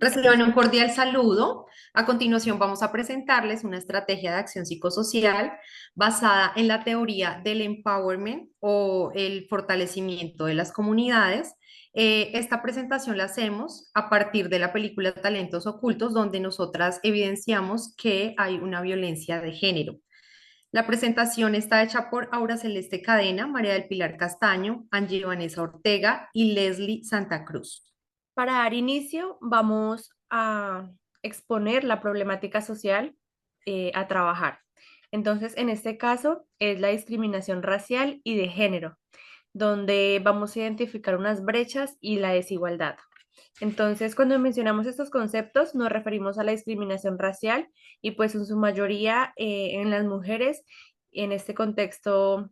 Reciban un cordial saludo. A continuación vamos a presentarles una estrategia de acción psicosocial basada en la teoría del empowerment o el fortalecimiento de las comunidades. Esta presentación la hacemos a partir de la película Talentos Ocultos, donde nosotras evidenciamos que hay una violencia de género. La presentación está hecha por Aura Celeste Cadena, María del Pilar Castaño, Angie Vanessa Ortega y Leslie Santa Cruz. Para dar inicio, vamos a exponer la problemática social a trabajar. Entonces, en este caso, es la discriminación racial y de género, donde vamos a identificar unas brechas y la desigualdad. Entonces, cuando mencionamos estos conceptos, nos referimos a la discriminación racial y pues en su mayoría en las mujeres, en este contexto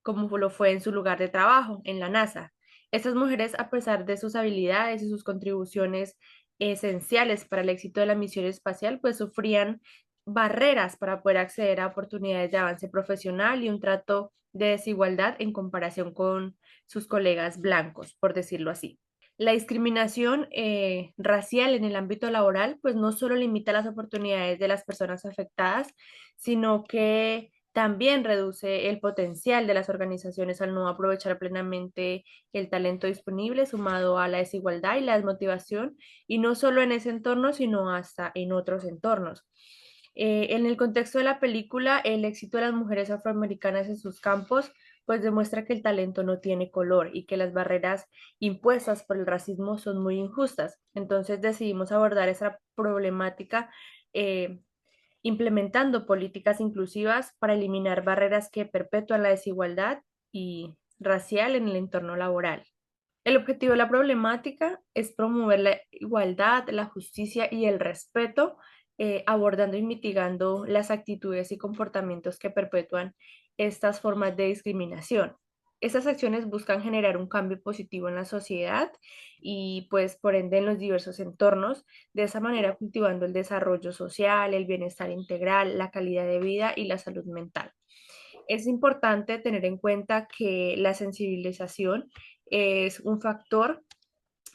como lo fue en su lugar de trabajo, en la NASA. Estas mujeres, a pesar de sus habilidades y sus contribuciones esenciales para el éxito de la misión espacial, pues sufrían barreras para poder acceder a oportunidades de avance profesional y un trato de desigualdad en comparación con sus colegas blancos, por decirlo así. La discriminación racial en el ámbito laboral, pues no solo limita las oportunidades de las personas afectadas, sino que también reduce el potencial de las organizaciones al no aprovechar plenamente el talento disponible, sumado a la desigualdad y la desmotivación, y no solo en ese entorno, sino hasta en otros entornos. En el contexto de la película, el éxito de las mujeres afroamericanas en sus campos, pues demuestra que el talento no tiene color y que las barreras impuestas por el racismo son muy injustas. Entonces decidimos abordar esa problemática eh, implementando políticas inclusivas para eliminar barreras que perpetúan la desigualdad y racial en el entorno laboral. El objetivo de la problemática es promover la igualdad, la justicia y el respeto, abordando y mitigando las actitudes y comportamientos que perpetúan estas formas de discriminación. Estas acciones buscan generar un cambio positivo en la sociedad y pues por ende en los diversos entornos, de esa manera cultivando el desarrollo social, el bienestar integral, la calidad de vida y la salud mental. Es importante tener en cuenta que la sensibilización es un factor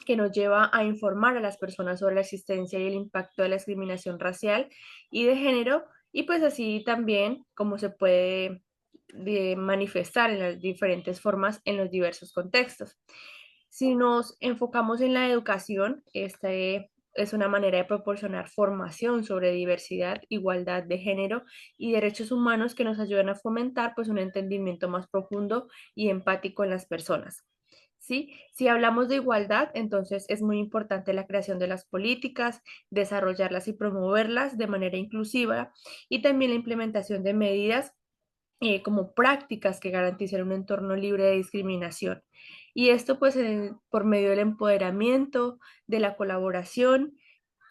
que nos lleva a informar a las personas sobre la existencia y el impacto de la discriminación racial y de género, y pues así también cómo se puede manifestar en las diferentes formas en los diversos contextos. Si nos enfocamos en la educación, este es una manera de proporcionar formación sobre diversidad, igualdad de género y derechos humanos que nos ayudan a fomentar pues un entendimiento más profundo y empático en las personas. ¿Sí? Si hablamos de igualdad, entonces es muy importante la creación de las políticas, desarrollarlas y promoverlas de manera inclusiva y también la implementación de medidas como prácticas que garanticen un entorno libre de discriminación. Y esto pues por medio del empoderamiento, de la colaboración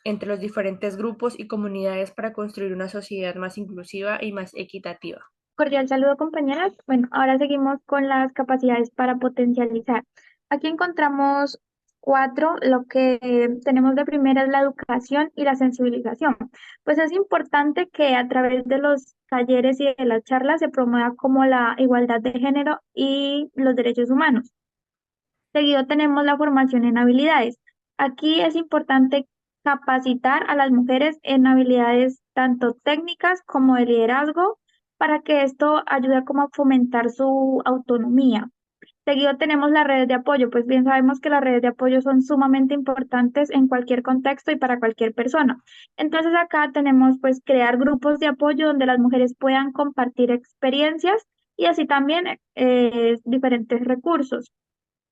entre los diferentes grupos y comunidades para construir una sociedad más inclusiva y más equitativa. Cordial saludo, compañeras. Bueno, ahora seguimos con las capacidades para potencializar. Aquí encontramos cuatro. Lo que tenemos de primera es la educación y la sensibilización. Pues es importante que a través de los talleres y de las charlas se promueva como la igualdad de género y los derechos humanos. Seguido tenemos la formación en habilidades. Aquí es importante capacitar a las mujeres en habilidades tanto técnicas como de liderazgo para que esto ayude como a fomentar su autonomía. Seguido tenemos las redes de apoyo, pues bien sabemos que las redes de apoyo son sumamente importantes en cualquier contexto y para cualquier persona. Entonces acá tenemos pues crear grupos de apoyo donde las mujeres puedan compartir experiencias y así también diferentes recursos.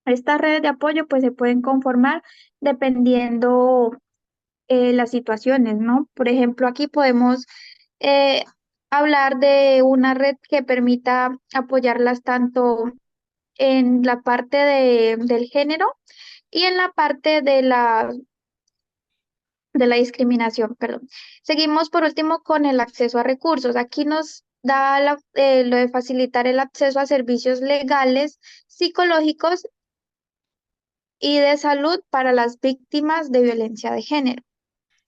Estas redes de apoyo pues se pueden conformar dependiendo las situaciones, ¿no? Por ejemplo, aquí podemos eh, hablar de una red que permita apoyarlas tanto en la parte del género y en la parte de la discriminación, perdón. Seguimos por último con el acceso a recursos. Aquí nos da lo de facilitar el acceso a servicios legales, psicológicos y de salud para las víctimas de violencia de género.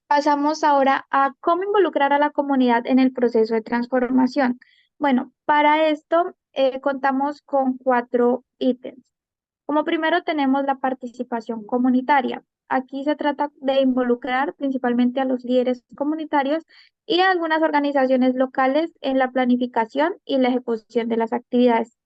Pasamos ahora a cómo involucrar a la comunidad en el proceso de transformación. Bueno, para esto contamos con cuatro ítems. Como primero tenemos la participación comunitaria. Aquí se trata de involucrar principalmente a los líderes comunitarios y a algunas organizaciones locales en la planificación y la ejecución de las actividades.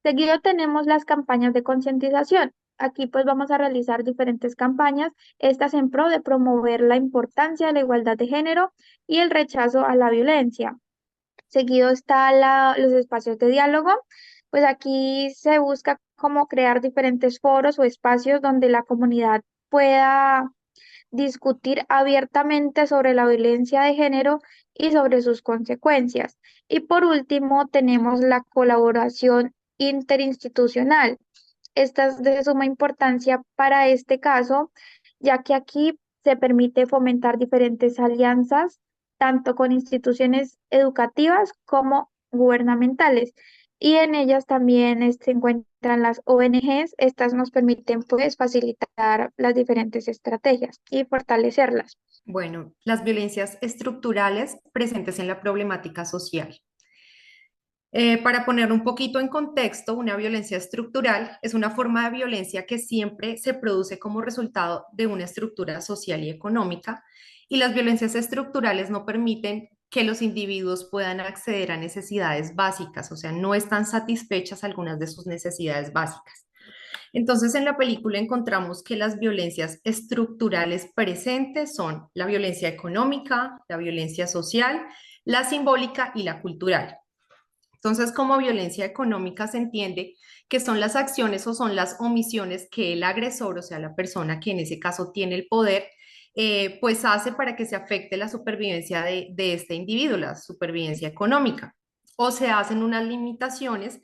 Seguido tenemos las campañas de concientización. Aquí pues vamos a realizar diferentes campañas, estas en pro de promover la importancia de la igualdad de género y el rechazo a la violencia. Seguido está los espacios de diálogo, pues aquí se busca como crear diferentes foros o espacios donde la comunidad pueda discutir abiertamente sobre la violencia de género y sobre sus consecuencias. Y por último, tenemos la colaboración interinstitucional. Esta es de suma importancia para este caso, ya que aquí se permite fomentar diferentes alianzas, tanto con instituciones educativas como gubernamentales. Y en ellas también se encuentran las ONGs. Estas nos permiten pues facilitar las diferentes estrategias y fortalecerlas. Bueno, las violencias estructurales presentes en la problemática social. Para poner un poquito en contexto, una violencia estructural es una forma de violencia que siempre se produce como resultado de una estructura social y económica, y las violencias estructurales no permiten que los individuos puedan acceder a necesidades básicas, o sea, no están satisfechas algunas de sus necesidades básicas. Entonces, en la película encontramos que las violencias estructurales presentes son la violencia económica, la violencia social, la simbólica y la cultural. Entonces, como violencia económica se entiende que son las acciones o son las omisiones que el agresor, o sea, la persona que en ese caso tiene el poder, pues hace para que se afecte la supervivencia de este individuo, la supervivencia económica. O se hacen unas limitaciones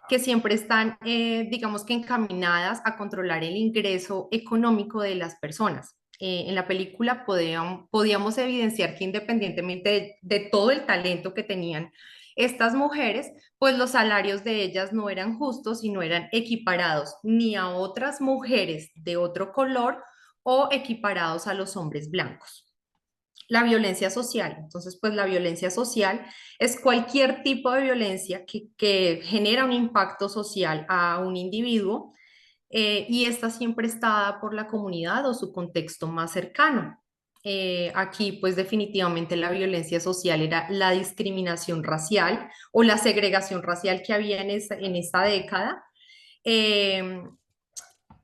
que siempre están, digamos que encaminadas a controlar el ingreso económico de las personas. En la película podíamos evidenciar que independientemente de todo el talento que tenían estas mujeres, pues los salarios de ellas no eran justos y no eran equiparados ni a otras mujeres de otro color o equiparados a los hombres blancos. La violencia social. Entonces, pues la violencia social es cualquier tipo de violencia que genera un impacto social a un individuo, y esta siempre está dada por la comunidad o su contexto más cercano. Aquí, pues definitivamente la violencia social era la discriminación racial o la segregación racial que había en esta década, eh,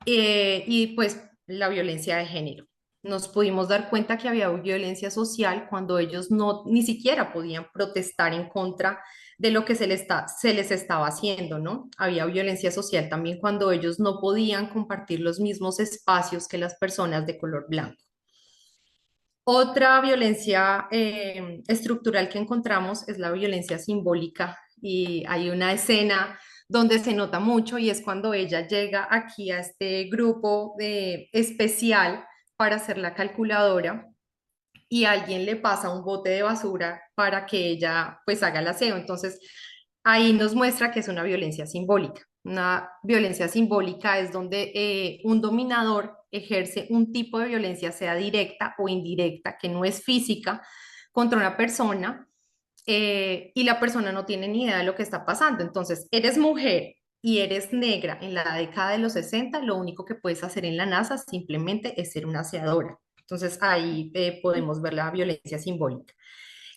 y pues la violencia de género. Nos pudimos dar cuenta que había violencia social cuando ellos no ni siquiera podían protestar en contra de lo que se les estaba haciendo, ¿no? Había violencia social también cuando ellos no podían compartir los mismos espacios que las personas de color blanco. Otra violencia estructural que encontramos es la violencia simbólica, y hay una escena donde se nota mucho y es cuando ella llega aquí a este grupo especial para hacer la calculadora y alguien le pasa un bote de basura para que ella pues haga el aseo. Entonces, ahí nos muestra que es una violencia simbólica. Una violencia simbólica es donde un dominador ejerce un tipo de violencia, sea directa o indirecta, que no es física, contra una persona, y la persona no tiene ni idea de lo que está pasando. Entonces, eres mujer y eres negra en la década de los 60, lo único que puedes hacer en la NASA simplemente es ser una aseadora. Entonces ahí podemos ver la violencia simbólica.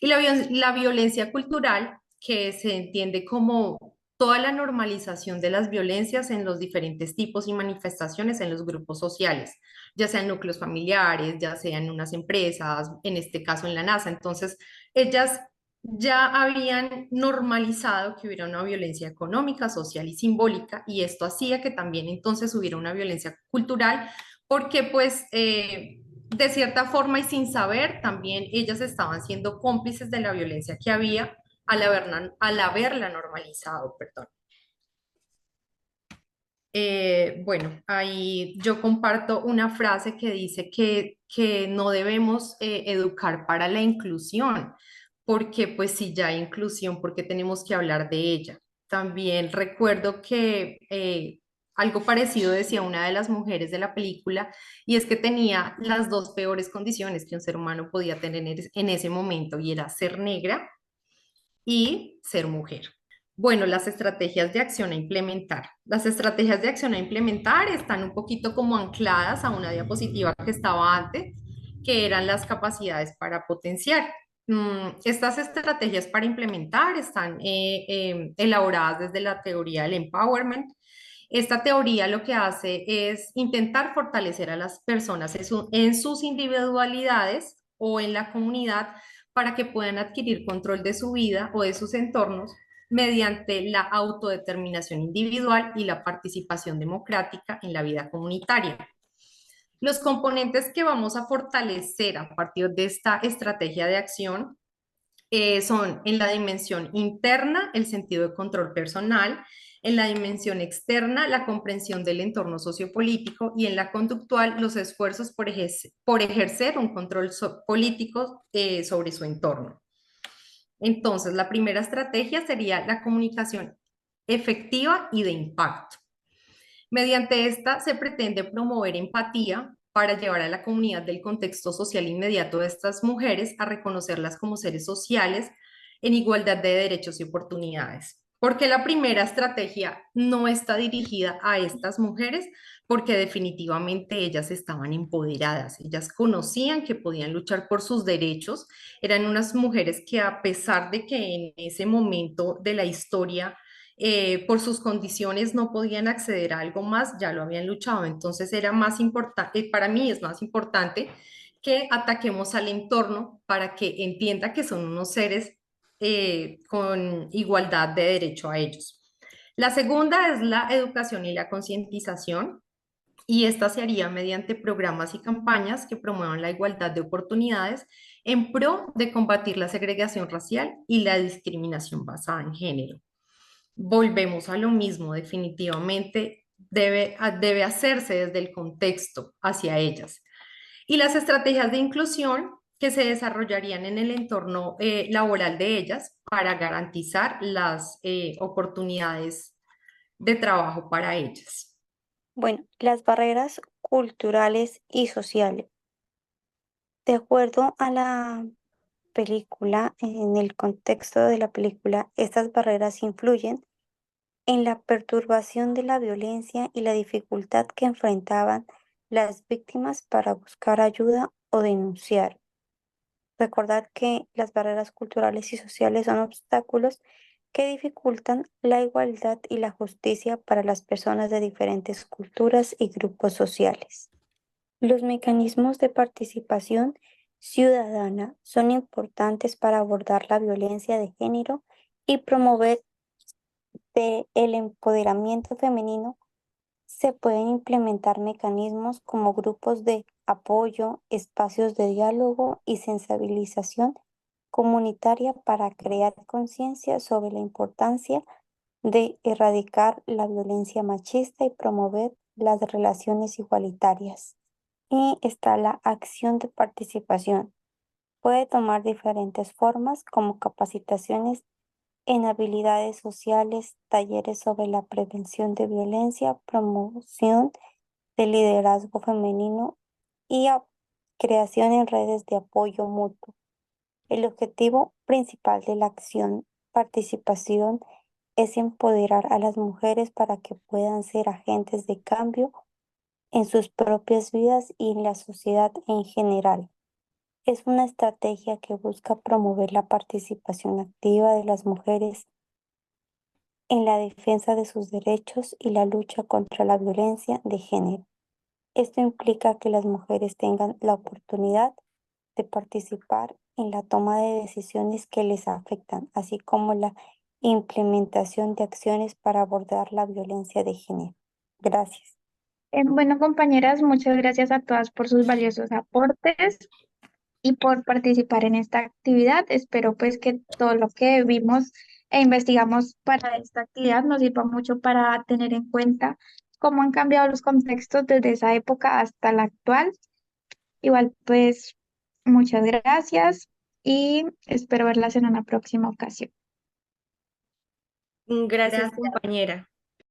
Y la violencia cultural, que se entiende como toda la normalización de las violencias en los diferentes tipos y manifestaciones en los grupos sociales, ya sean núcleos familiares, ya sean unas empresas, en este caso en la NASA. Entonces, ellas ya habían normalizado que hubiera una violencia económica, social y simbólica, y esto hacía que también entonces hubiera una violencia cultural, porque pues de cierta forma y sin saber, también ellas estaban siendo cómplices de la violencia que había al haberla normalizado, perdón. Bueno, ahí yo comparto una frase que dice que no debemos educar para la inclusión, porque pues si ya hay inclusión, ¿porque tenemos que hablar de ella? También recuerdo que algo parecido decía una de las mujeres de la película, y es que tenía las dos peores condiciones que un ser humano podía tener en ese momento, y era ser negra y ser mujer. Bueno, las estrategias de acción a implementar. Las estrategias de acción a implementar están un poquito como ancladas a una diapositiva que estaba antes, que eran las capacidades para potenciar. Estas estrategias para implementar están elaboradas desde la teoría del empowerment. Esta teoría lo que hace es intentar fortalecer a las personas en sus individualidades o en la comunidad para que puedan adquirir control de su vida o de sus entornos mediante la autodeterminación individual y la participación democrática en la vida comunitaria. Los componentes que vamos a fortalecer a partir de esta estrategia de acción son en la dimensión interna el sentido de control personal, en la dimensión externa la comprensión del entorno sociopolítico y en la conductual los esfuerzos por ejercer un control político sobre su entorno. Entonces, la primera estrategia sería la comunicación efectiva y de impacto. Mediante esta se pretende promover empatía para llevar a la comunidad del contexto social inmediato de estas mujeres a reconocerlas como seres sociales en igualdad de derechos y oportunidades. Porque la primera estrategia no está dirigida a estas mujeres, porque definitivamente ellas estaban empoderadas, ellas conocían que podían luchar por sus derechos, eran unas mujeres que a pesar de que en ese momento de la historia por sus condiciones no podían acceder a algo más, ya lo habían luchado. Entonces era más importante, para mí es más importante que ataquemos al entorno para que entienda que son unos seres con igualdad de derecho a ellos. La segunda es la educación y la concientización. Y esta se haría mediante programas y campañas que promuevan la igualdad de oportunidades en pro de combatir la segregación racial y la discriminación basada en género. Volvemos a lo mismo, definitivamente debe hacerse desde el contexto hacia ellas. Y las estrategias de inclusión que se desarrollarían en el entorno laboral de ellas para garantizar las oportunidades de trabajo para ellas. Bueno, las barreras culturales y sociales. De acuerdo a la película, en el contexto de la película, estas barreras influyen en la perturbación de la violencia y la dificultad que enfrentaban las víctimas para buscar ayuda o denunciar. Recordar que las barreras culturales y sociales son obstáculos que dificultan la igualdad y la justicia para las personas de diferentes culturas y grupos sociales. Los mecanismos de participación ciudadana son importantes para abordar la violencia de género y promover el empoderamiento femenino. Se pueden implementar mecanismos como grupos de apoyo, espacios de diálogo y sensibilización comunitaria para crear conciencia sobre la importancia de erradicar la violencia machista y promover las relaciones igualitarias. Y está la acción de participación. Puede tomar diferentes formas como capacitaciones en habilidades sociales, talleres sobre la prevención de violencia, promoción de liderazgo femenino y creación en redes de apoyo mutuo. El objetivo principal de la acción participación es empoderar a las mujeres para que puedan ser agentes de cambio en sus propias vidas y en la sociedad en general. Es una estrategia que busca promover la participación activa de las mujeres en la defensa de sus derechos y la lucha contra la violencia de género. Esto implica que las mujeres tengan la oportunidad de participar en la toma de decisiones que les afectan, así como la implementación de acciones para abordar la violencia de género. Gracias. Bueno, compañeras, muchas gracias a todas por sus valiosos aportes y por participar en esta actividad. Espero pues que todo lo que vimos e investigamos para esta actividad nos sirva mucho para tener en cuenta cómo han cambiado los contextos desde esa época hasta la actual. Igual pues muchas gracias y espero verlas en una próxima ocasión. Gracias, Gracias. compañera.